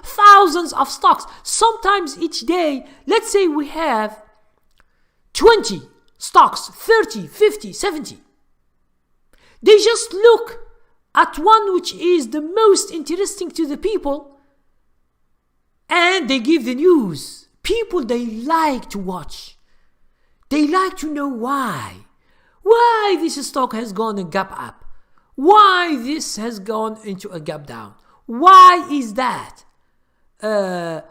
Thousands of stocks. Sometimes each day, let's say we have 20 stocks, 30, 50, 70. They just look at one which is the most interesting to the people and they give the news. People, they like to watch. They like to know why. Why this stock has gone a gap up. Why this has gone into a gap down. Why is that? Why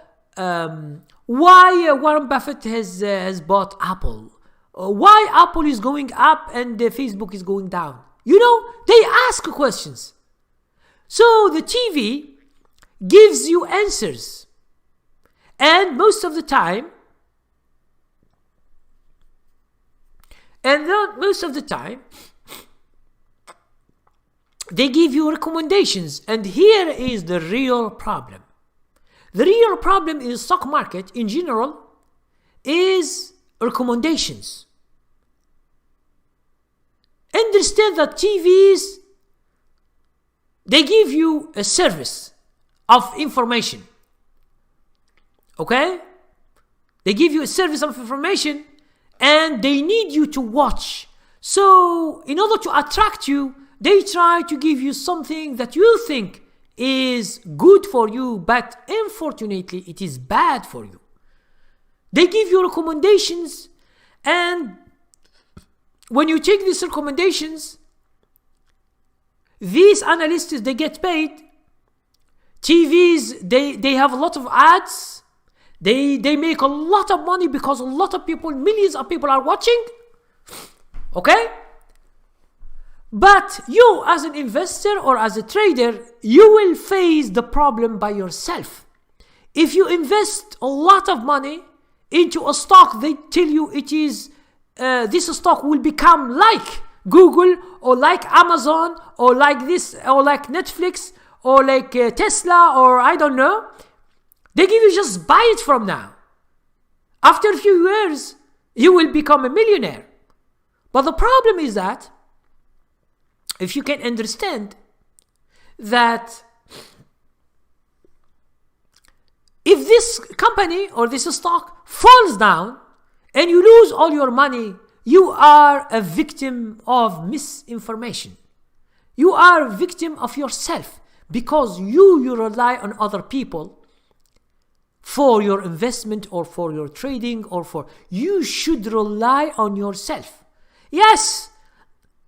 Warren Buffett has bought Apple. Why Apple is going up and Facebook is going down. You know, they ask questions. So the TV gives you answers. And most of the time, they give you recommendations. And here is the real problem. The real problem in the stock market in general is recommendations. Understand that TVs, they give you a service of information. Okay? They give you a service of information and they need you to watch. So, in order to attract you, they try to give you something that you think is good for you, but unfortunately, it is bad for you. They give you recommendations, and when you take these recommendations, these analysts, they get paid. TVs, they have a lot of ads. They make a lot of money because a lot of people, millions of people are watching. Okay? But you as an investor or as a trader, you will face the problem by yourself. If you invest a lot of money into a stock, they tell you it is this stock will become like Google or like Amazon or like this or like Netflix or like Tesla or I don't know. They give you just buy it from now. After a few years, you will become a millionaire. But the problem is that if you can understand that if this company or this stock falls down and you lose all your money, you are a victim of misinformation. You are a victim of yourself because you rely on other people for your investment or for your trading or for... You should rely on yourself. Yes.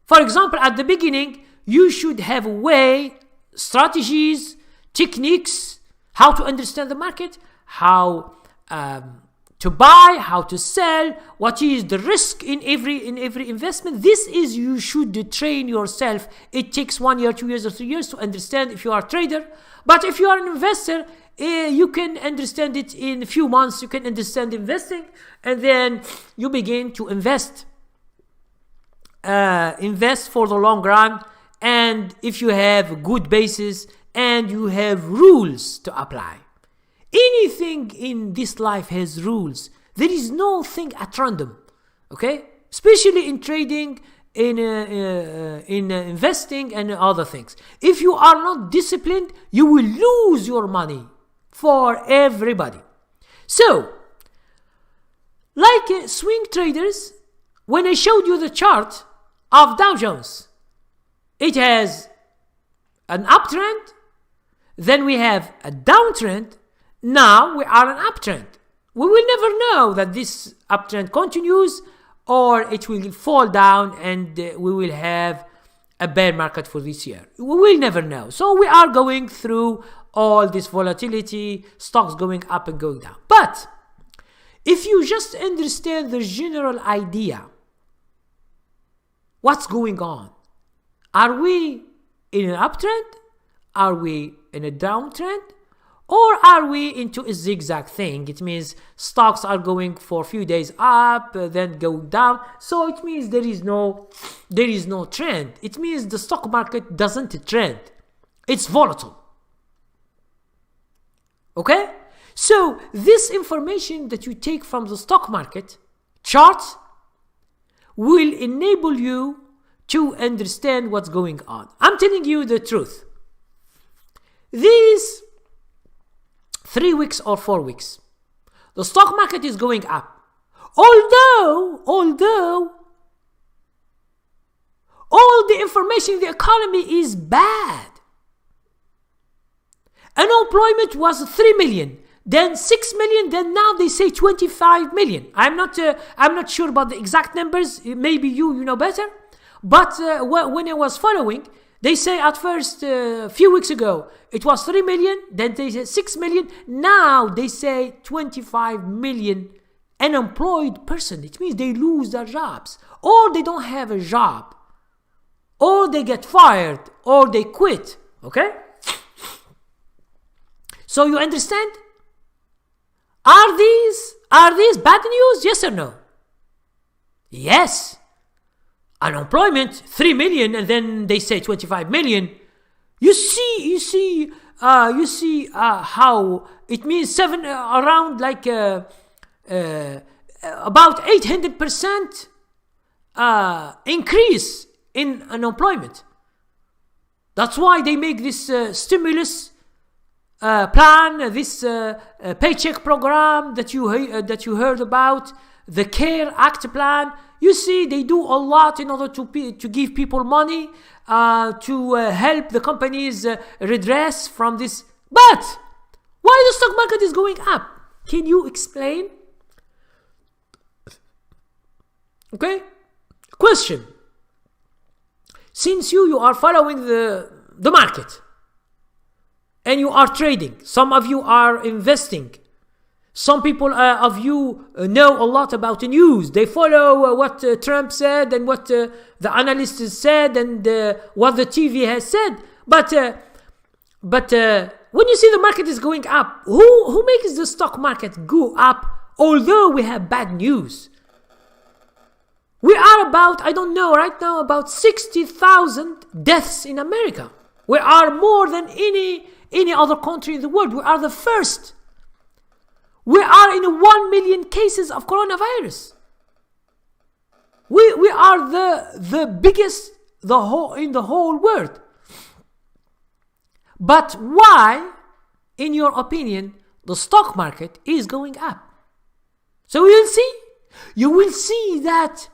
For example, at the beginning, you should have a way, strategies, techniques, how to understand the market, how to buy, how to sell, what is the risk in every investment. This is, you should train yourself. It takes 1 year, 2 years, or 3 years to understand if you are a trader. But if you are an investor, you can understand it in a few months. You can understand investing, and then you begin to invest. Invest for the long run, and if you have a good basis and you have rules to apply. Anything in this life has rules. There is no thing at random, okay? Especially in trading, in investing and other things. If you are not disciplined, you will lose your money for everybody. So, like swing traders, when I showed you the chart of Dow Jones, it has an uptrend, then we have a downtrend, now we are an uptrend. We will never know that this uptrend continues or it will fall down and we will have a bear market for this year. We will never know. So we are going through all this volatility, stocks going up and going down. But if you just understand the general idea, what's going on? Are we in an uptrend? Are we in a downtrend? Or are we into a zigzag thing? It means stocks are going for a few days up, then going down. So it means there is no trend. It means the stock market doesn't trend. It's volatile. Okay? So this information that you take from the stock market charts will enable you to understand what's going on. I'm telling you the truth. These 3 weeks or 4 weeks, the stock market is going up. Although all the information in the economy is bad. Unemployment was 3 million, then 6 million, then now they say 25 million. I'm not sure about the exact numbers. Maybe you know better. But when I was following, they say at first, a few weeks ago, it was 3 million, then they say 6 million. Now they say 25 million unemployed person. It means they lose their jobs, or they don't have a job, or they get fired, or they quit. Okay? So you understand? Are these bad news? Yes or no? Yes. Unemployment 3 million, and then they say 25 million. You see how it means around like about 800% increase in unemployment. That's why they make this stimulus plan, this paycheck program that you heard about, the CARE Act plan. You see, they do a lot in order to give people money, to help the companies redress from this. But why the stock market is going up? Can you explain? Okay? Question. Since you are following the market, and you are trading, some of you are investing, some people of you know a lot about the news. They follow what Trump said and what the analysts said and what the TV has said. But when you see the market is going up, who makes the stock market go up? Although we have bad news, we are about, I don't know, right now about 60,000 deaths in America. We are more than any other country in the world. We are the first. We are in 1 million cases of coronavirus. We are the biggest in the whole world. But why, in your opinion, the stock market is going up? So you will see that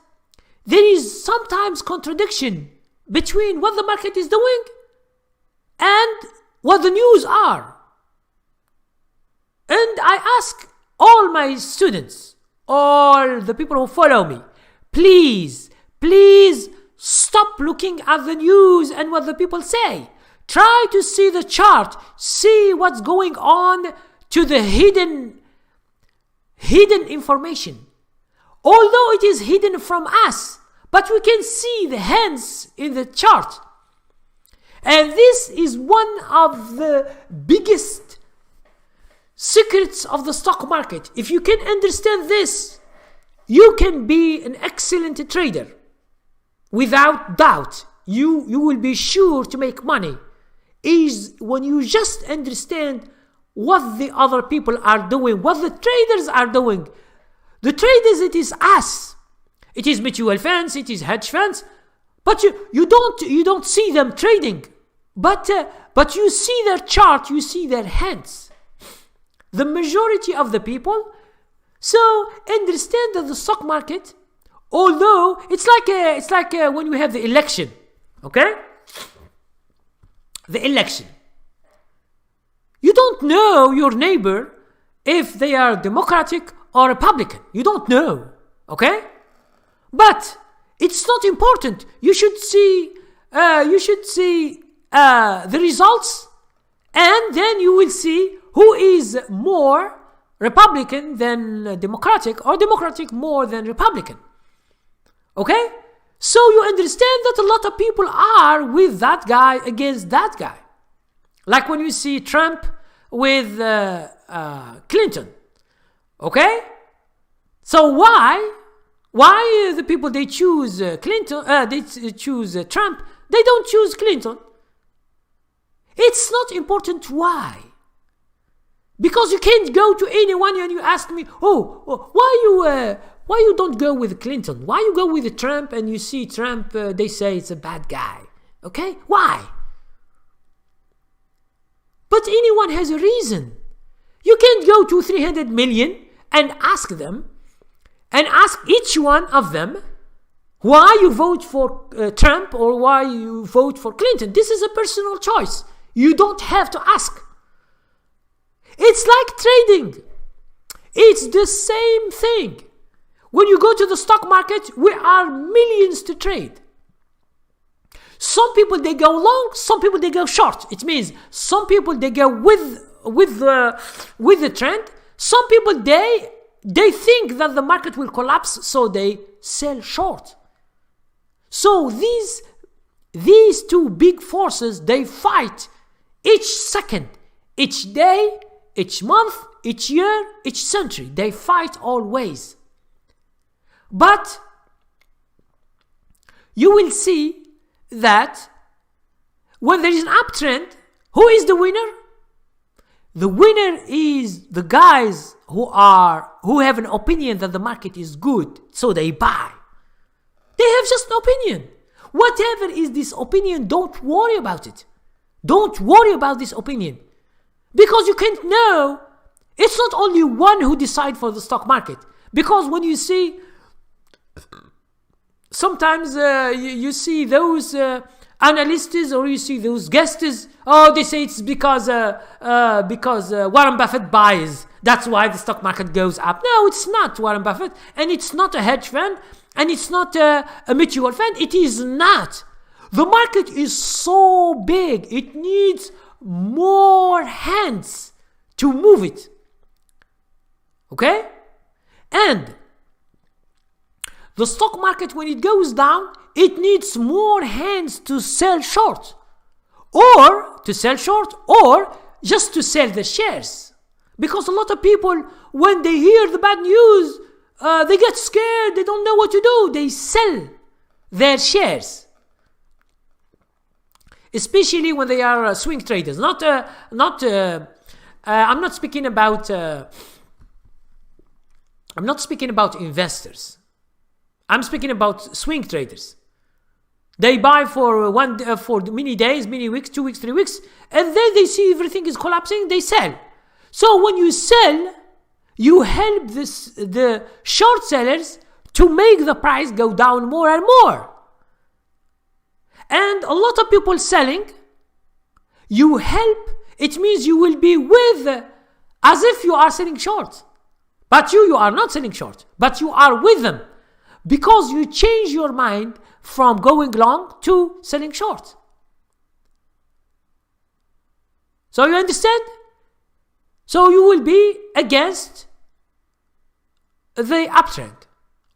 there is sometimes contradiction between what the market is doing and what the news are. And I ask all my students, all the people who follow me, please stop looking at the news and what the people say. Try to see the chart, see what's going on to the hidden information. Although it is hidden from us, but we can see the hands in the chart. And this is one of the biggest secrets of the stock market. If you can understand this, you can be an excellent trader. Without doubt, you will be sure to make money. Is when you just understand what the other people are doing, what the traders are doing. The traders, it is us. It is mutual funds, it is hedge funds. But you don't see them trading. But you see their chart, you see their hands. The majority of the people. So understand that the stock market, although it's like when we have the election, okay? The election. You don't know your neighbor if they are Democratic or Republican. You don't know, okay? But it's not important. You should see the results, and then you will see who is more Republican than Democratic, or Democratic more than Republican. Okay? So you understand that a lot of people are with that guy against that guy. Like when you see Trump with Clinton. Okay? So why the people they choose Clinton, they choose Trump, they don't choose Clinton? It's not important why. Because you can't go to anyone and you ask me, why Why you don't go with Clinton? Why you go with Trump and you see Trump, they say it's a bad guy? Okay? Why? But anyone has a reason. You can't go to 300 million and ask them, and ask each one of them why you vote for Trump or why you vote for Clinton. This is a personal choice. You don't have to ask. It's like trading. It's the same thing. When you go to the stock market, we are millions to trade. Some people, they go long, some people, they go short. It means some people, they go with the trend. Some people, they think that the market will collapse, so they sell short. So these two big forces, they fight each second, each day, each month, each year, each century. They fight always. But you will see that when there is an uptrend, who is the winner? The winner is the guys who have an opinion that the market is good, so they buy. They have just an opinion. Whatever is this opinion, don't worry about it. Don't worry about this opinion. Because you can't know. It's not only one who decides for the stock market. Because when you see, sometimes you see those analysts or you see those guests, they say it's because Warren Buffett buys. That's why the stock market goes up. No, it's not Warren Buffett, and it's not a hedge fund, and it's not a mutual fund. It is not. The market is so big, it needs more hands to move it. Okay? And the stock market, when it goes down, it needs more hands to sell short. Or just to sell the shares. Because a lot of people, when they hear the bad news, they get scared, they don't know what to do. They sell their shares. Especially when they are swing traders. I'm not speaking about investors. I'm speaking about swing traders. They buy for many days, many weeks, 2 weeks, 3 weeks, and then they see everything is collapsing, they sell. So when you sell, you help the short sellers to make the price go down more and more. And a lot of people selling, you help, it means you will be with, as if you are selling short. But you are not selling short, but you are with them. Because you change your mind from going long to selling short. So you understand? So you will be against the uptrend.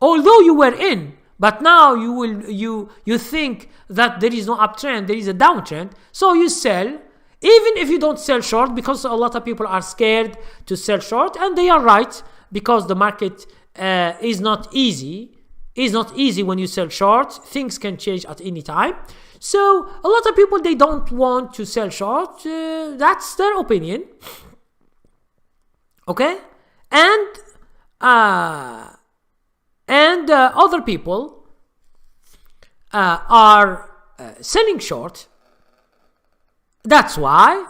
Although you were in, but now you think that there is no uptrend, there is a downtrend. So you sell, even if you don't sell short, because a lot of people are scared to sell short, and they are right, because the market is not easy. It's not easy when you sell short. Things can change at any time. So a lot of people, they don't want to sell short. That's their opinion. Okay? And other people are selling short. That's why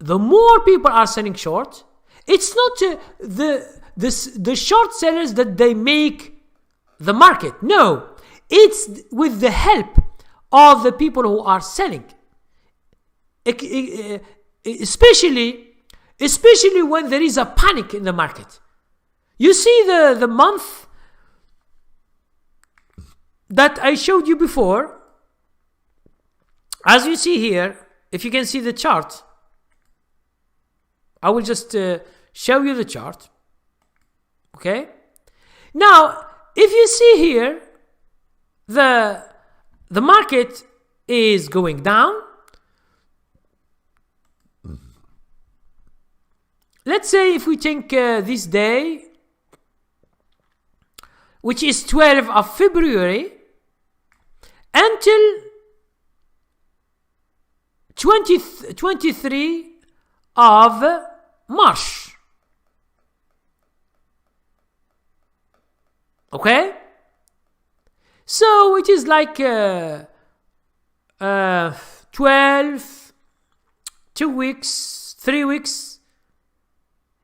the more people are selling short, it's not the short sellers that they make the market. No, it's with the help of the people who are selling. Especially when there is a panic in the market. You see the month that I showed you before. As you see here, if you can see the chart, I will just show you the chart. Okay? Now, if you see here, the market is going down. Let's say if we take this day, which is 12th of February, until 23 of March. Okay? So it is like 12, 2 weeks, 3 weeks.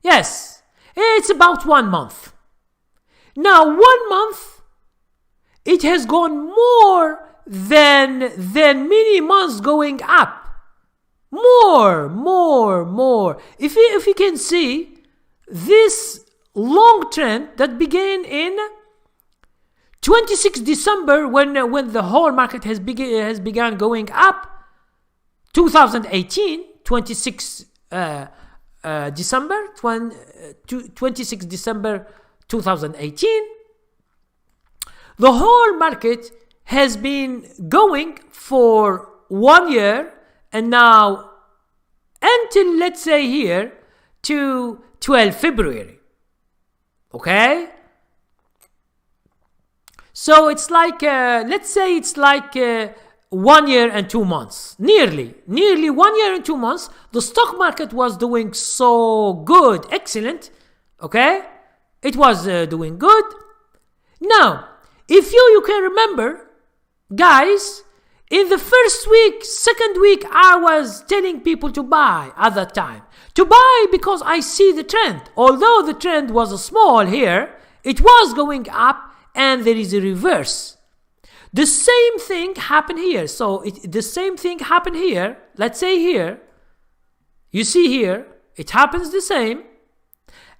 Yes, it's about 1 month. Now, 1 month, it has gone more than many months going up. More. If you can see this long trend that began in 26 December when the whole market has begun going up, 2018, 26 December 2018, the whole market has been going for 1 year, and now until, let's say, here to 12 February. Okay? So it's like, let's say it's like 1 year and 2 months. Nearly 1 year and 2 months. The stock market was doing so good. Excellent. Okay? It was doing good. Now, if you can remember, guys, in the first week, second week, I was telling people to buy at that time. To buy because I see the trend. Although the trend was small here, it was going up, and there is a reverse. The same thing happened here. So the same thing happened here. Let's say here. You see here, it happens the same.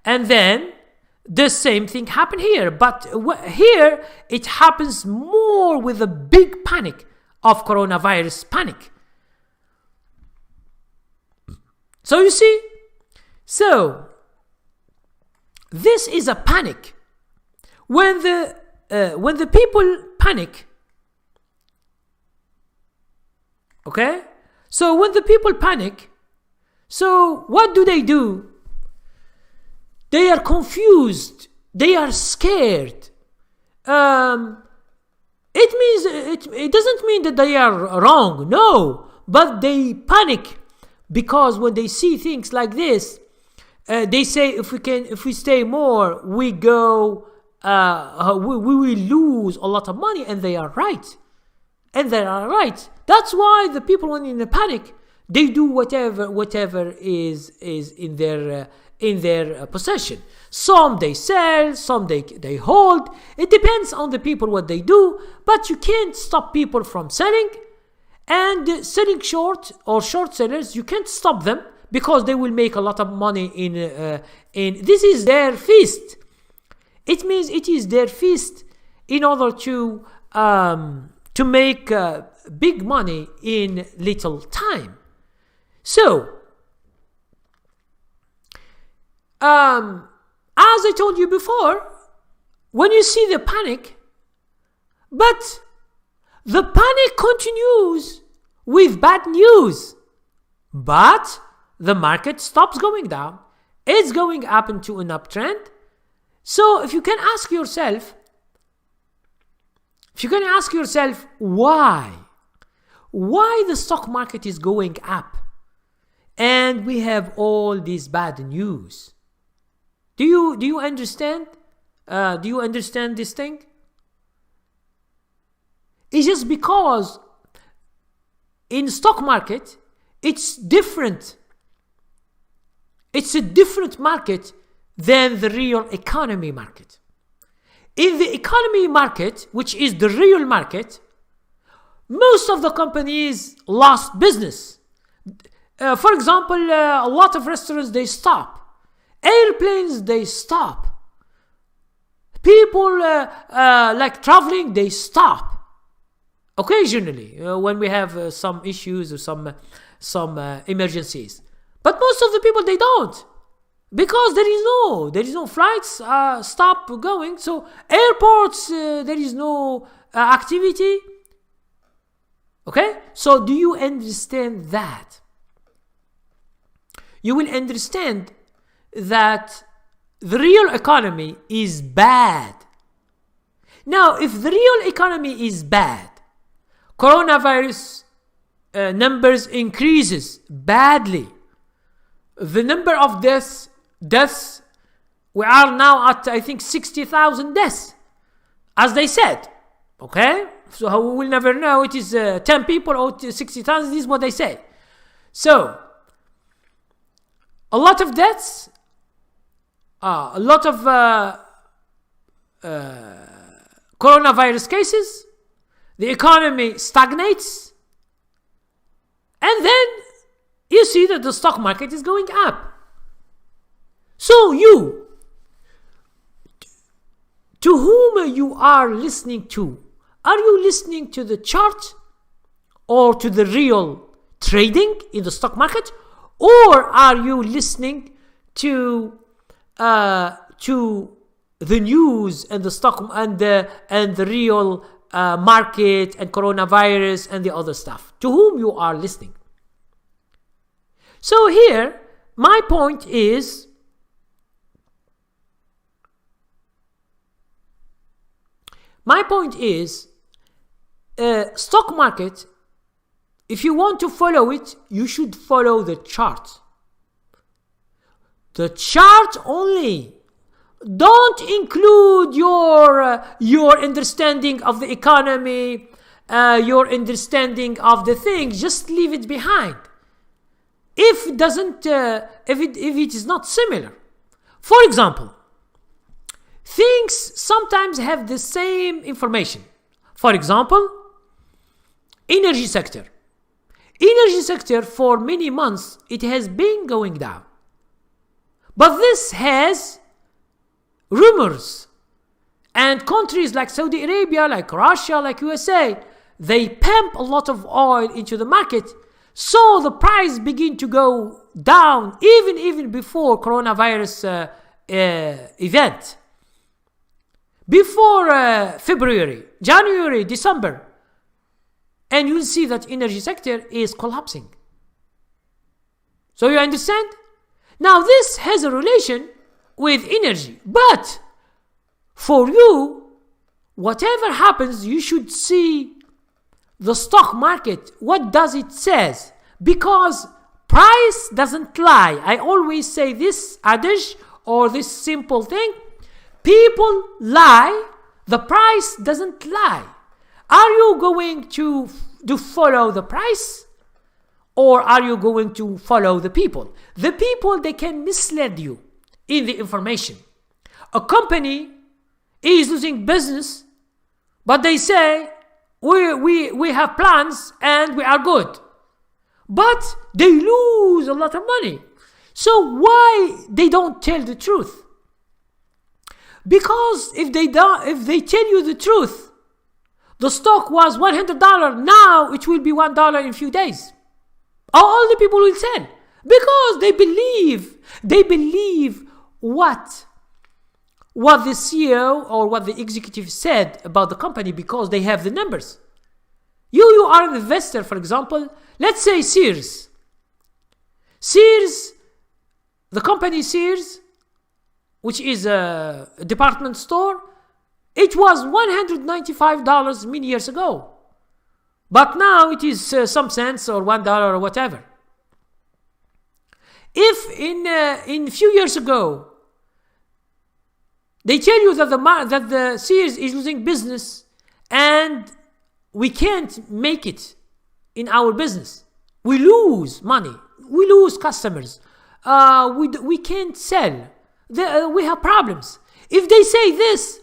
And then the same thing happened here. But here, it happens more with a big panic of coronavirus panic. So you see, so this is a panic. When the people panic, okay? So when the people panic, so what do? They are confused. They are scared. It doesn't mean that they are wrong, no, but they panic because when they see things like this, they say if we stay more, we go, we will lose a lot of money, and they are right. That's why the people, when in a panic, they do whatever is in their possession. Some they sell, some they hold. It depends on the people what they do, but you can't stop people from selling. And selling short or short sellers, you can't stop them because they will make a lot of money in this is their feast. It means it is their feast in order to make big money in little time. So, as I told you before, when you see the panic, but the panic continues with bad news, but the market stops going down. It's going up into an uptrend. So if you can ask yourself, why the stock market is going up and we have all this bad news? Do you understand? Do you understand this thing? It's just because in stock market, it's different. It's a different market than the real economy market. In the economy market, which is the real market, most of the companies lost business. For example, a lot of restaurants, they stop. Airplanes, they stop. People like traveling, they stop. Occasionally, when we have some issues or some emergencies. But most of the people, they don't. Because there is no flights stop going. So airports, there is no activity. Okay? So do you understand that? You will understand that the real economy is bad. Now, if the real economy is bad, coronavirus numbers increases badly. The number of deaths, we are now at, I think, 60,000 deaths. as they said. Okay, so we will never know it is 10 people or 60,000. This is what they say. So a lot of deaths, a lot of coronavirus cases, the economy stagnates, and then you see that the stock market is going up. So to whom you are listening to? Are you listening to the chart or to the real trading in the stock market, or are you listening to the news and the stock and the real market and coronavirus and the other stuff? To whom you are listening? So here, my point is, stock market, if you want to follow it, you should follow the chart. The chart only. Don't include your understanding of the economy, your understanding of the things. Just leave it behind. If it is not similar. For example, things sometimes have the same information. For example, energy sector. Energy sector for many months, it has been going down. But this has rumors. And countries like Saudi Arabia, like Russia, like USA, they pump a lot of oil into the market. So the price begin to go down even before coronavirus event. Before February, January, December. And you'll see that energy sector is collapsing. So you understand? Now this has a relation with energy. But for you, whatever happens, you should see the stock market. What does it says? Because price doesn't lie. I always say this adage or this simple thing. People lie. The price doesn't lie. Are you going to follow the price, or are you going to follow the people? The people, they can mislead you in the information. A company is losing business, but they say, we have plans and we are good. But they lose a lot of money. So why they don't tell the truth? Because if they tell you the truth, the stock was $100, now it will be $1 in a few days. All the people will sell because they believe what the CEO or what the executive said about the company, because they have the numbers. You are an investor, for example. Let's say Sears, the company Sears, which is a department store. It was $195 many years ago. But now it is some cents or $1 or whatever. If in a few years ago they tell you that the Sears is losing business and we can't make it in our business, we lose money, we lose customers, we can't sell, we have problems. If they say this,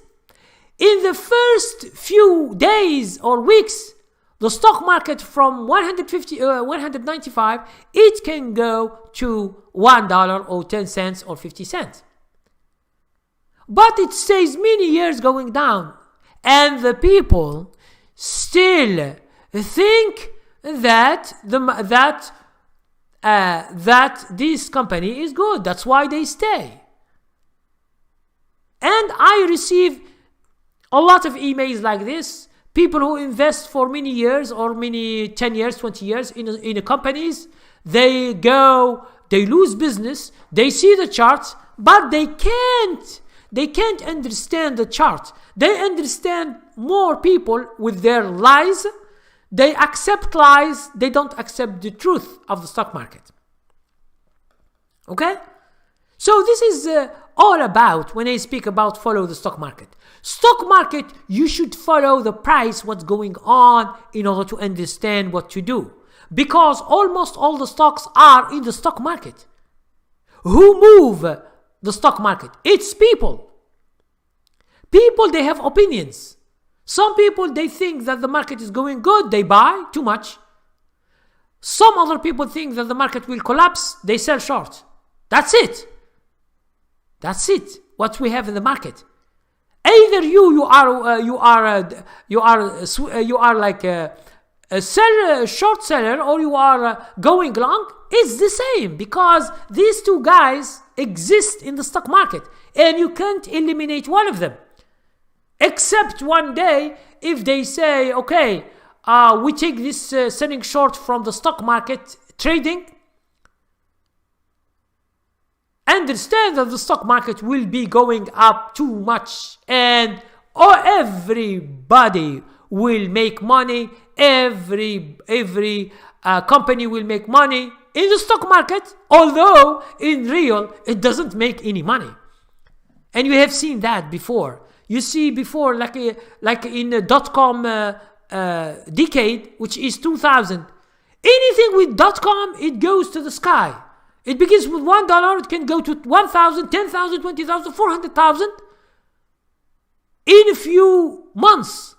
in the first few days or weeks, the stock market from 195, it can go to $1 or 10 cents or 50 cents. But it stays many years going down. And the people still think that this company is good. That's why they stay. And I receive a lot of emails like this. People who invest for many years or 10 years, 20 years in companies, they lose business, they see the charts, but they can't understand the chart. They understand more people with their lies. They accept lies. They don't accept the truth of the stock market. Okay? So this is all about when I speak about follow the stock market. Stock market, you should follow the price, what's going on, in order to understand what to do. Because almost all the stocks are in the stock market. Who move the stock market? It's people. People, they have opinions. Some people, they think that the market is going good, they buy too much. Some other people think that the market will collapse, they sell short. That's it. That's it. What we have in the market. Either you are like a short seller, or you are going long. It's the same, because these two guys exist in the stock market, and you can't eliminate one of them. Except one day, if they say, okay, we take this selling short from the stock market trading, understand that the stock market will be going up too much, and everybody will make money. Every company will make money in the stock market, although in real it doesn't make any money. And you have seen that before. You see before, like in the .com decade, which is 2000. Anything with .com, it goes to the sky. It begins with $1, it can go to 1,000, 10,000, 20,000, 400,000 in a few months.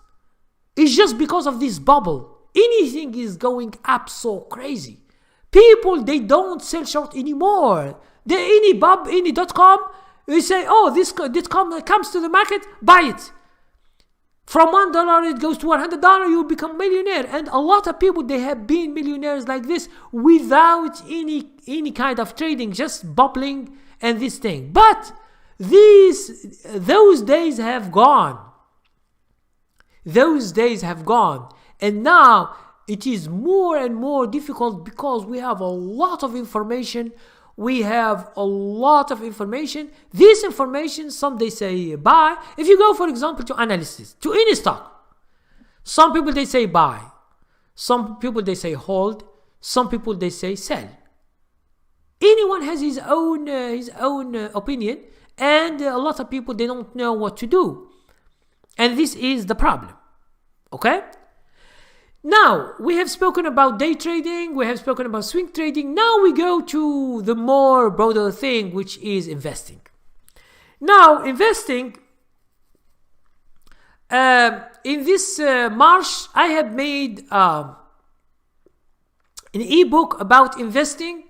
It's just because of this bubble. Anything is going up so crazy. People, they don't sell short anymore. Any .com, they say, oh, this comes to the market, buy it. From $1, it goes to $100, you become millionaire. And a lot of people, they have been millionaires like this without any kind of trading, just bubbling and this thing. But those days have gone. Those days have gone. And now it is more and more difficult, because we have a lot of information. We have a lot of information. This information, some they say buy. If you go, for example, to analysis, to any stock, some people they say buy. Some people they say hold. Some people they say sell. Anyone has his own opinion, and a lot of people, they don't know what to do. And this is the problem. Okay? Now, we have spoken about day trading, we have spoken about swing trading. Now we go to the more broader thing, which is investing. Now, investing, in this March, I have made an ebook about investing.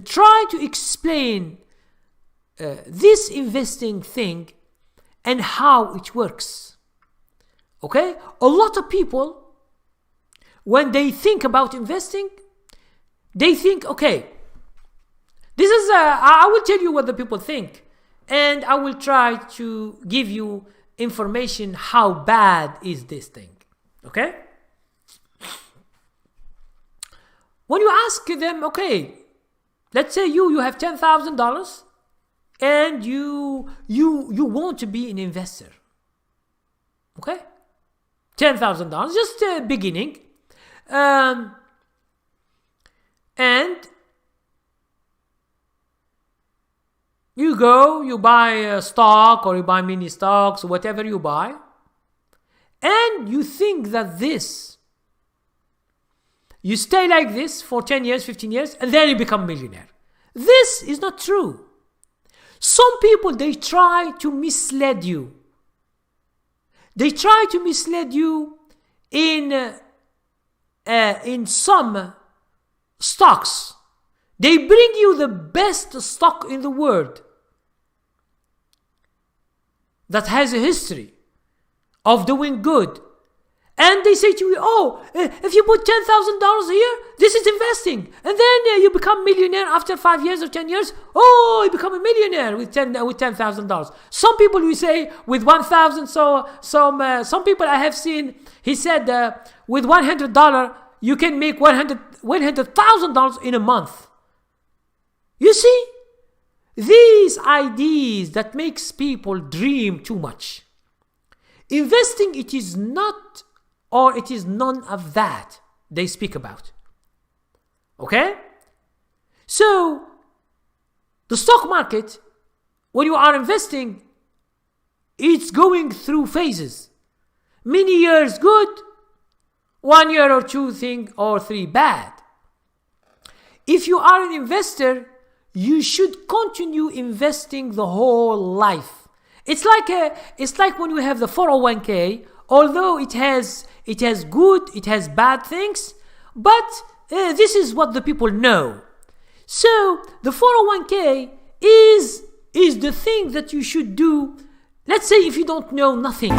Try to explain this investing thing and how it works. Okay? A lot of people, when they think about investing, they think, okay, this is I will tell you what the people think, and I will try to give you information how bad is this thing. Okay? When you ask them, okay, let's say you have $10,000 and you want to be an investor. Okay? $10,000, just beginning. And you go, you buy a stock, or you buy mini stocks, whatever you buy, and you think that you stay like this for 10 years, 15 years, and then you become a millionaire. This is not true. Some people, they try to mislead you. They try to mislead you in some stocks. They bring you the best stock in the world that has a history of doing good. And they say to you, oh, if you put $10,000 here, this is investing. And then you become millionaire after 5 years or 10 years. Oh, you become a millionaire with $10,000. Some people will say with 1,000. So some people I have seen, he said with $100, you can make $100,000 in a month. You see, these ideas that makes people dream too much. Investing, it is not, or it is none of that they speak about. Okay? So, the stock market, when you are investing, it's going through phases. Many years good, 1 year or two or three bad. If you are an investor, you should continue investing the whole life. It's like when you have the 401k, although it has good, it has bad things, but this is what the people know. So the 401k is the thing that you should do. Let's say if you don't know nothing.